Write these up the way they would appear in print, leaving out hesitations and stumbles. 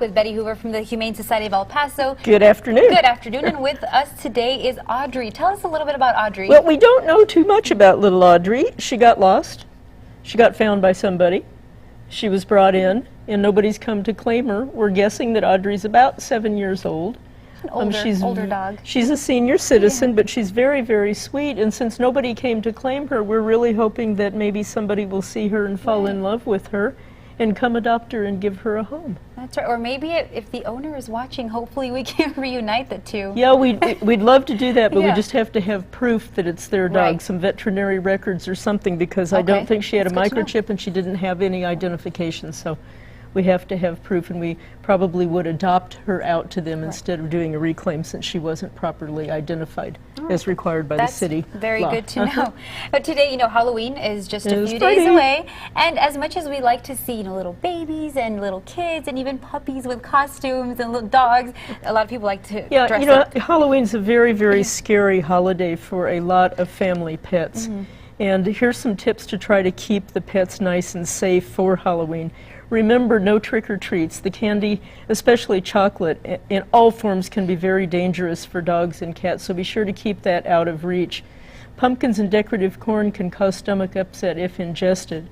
with Betty Hoover from the Humane Society of El Paso. Good afternoon. Good afternoon, and with us today is Audrey. Tell us a little bit about Audrey. Well, we don't know too much about little Audrey. She got lost. She got found by somebody. She was brought in, and nobody's come to claim her. We're guessing that Audrey's about 7 years old. An older dog. She's a senior citizen, but she's very, very sweet, and since nobody came to claim her, we're really hoping that maybe somebody will see her and fall in love with her and come adopt her and give her a home. That's right. Or maybe if the owner is watching, hopefully we can reunite the two. Yeah, we'd love to do that, but Yeah. we just have to have proof that it's their dog, Right. some veterinary records or something, because I Okay. don't think she had That's a good to know. microchip and she didn't have any identification, so we have to have proof, and we probably would adopt her out to them instead of doing a reclaim, since she wasn't properly identified as required by the city Very law. good to know. But today, Halloween is just a It's few pretty. days away, and as much as we like to see, little babies and little kids and even puppies with costumes and little dogs, a lot of people like to Yeah, dress up. Halloween's a very, very scary holiday for a lot of family pets. And here's some tips to try to keep the pets nice and safe for Halloween. Remember, no trick-or-treats. The candy, especially chocolate, in all forms can be very dangerous for dogs and cats, so be sure to keep that out of reach. Pumpkins and decorative corn can cause stomach upset if ingested.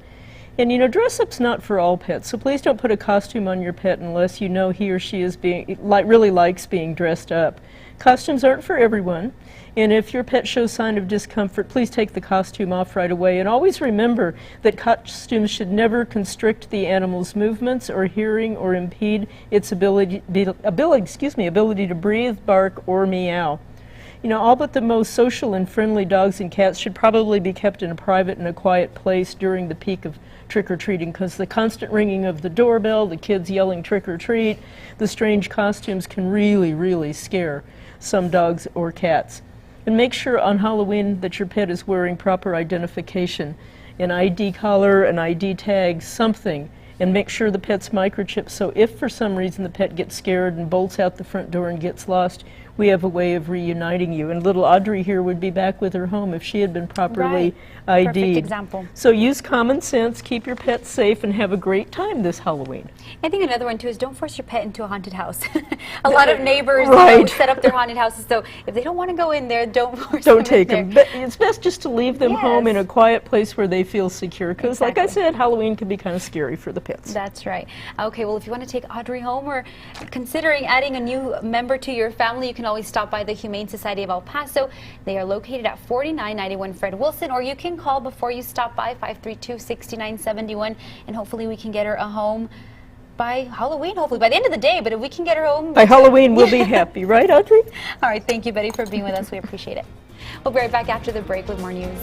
And dress-up's not for all pets, so please don't put a costume on your pet unless you know he or she is really likes being dressed up. Costumes aren't for everyone, and if your pet shows sign of discomfort, please take the costume off right away. And always remember that costumes should never constrict the animal's movements or hearing or impede its ability to breathe, bark, or meow. All but the most social and friendly dogs and cats should probably be kept in a private and a quiet place during the peak of trick-or-treating, because the constant ringing of the doorbell, the kids yelling trick-or-treat, the strange costumes can really, really scare some dogs or cats. And make sure on Halloween that your pet is wearing proper identification, an ID collar, an ID tag, something, and make sure the pet's microchipped, so if for some reason the pet gets scared and bolts out the front door and gets lost, we have a way of reuniting you. And little Audrey here would be back with her home if she had been properly ID'd. Perfect example. So use common sense, keep your pets safe, and have a great time this Halloween. I think another one too is don't force your pet into a haunted house. A lot of neighbors set up their haunted houses, so if they don't want to go in there, don't force them. Don't take them. But it's best just to leave them home in a Yes. quiet place where they feel secure, because like I Exactly. said, Halloween can be kind of scary for the pets. That's right. Okay, well, if you want to take Audrey home or considering adding a new member to your family, you can always stop by the Humane Society of El Paso. They are located at 4991 Fred Wilson, or you can call before you stop by, 532-6971, and hopefully we can get her a home by Halloween, hopefully by the end of the day, but if we can get her home By Halloween, we'll be happy, right, Audrey? All right, thank you, Betty, for being with us. We appreciate it. We'll be right back after the break with more news.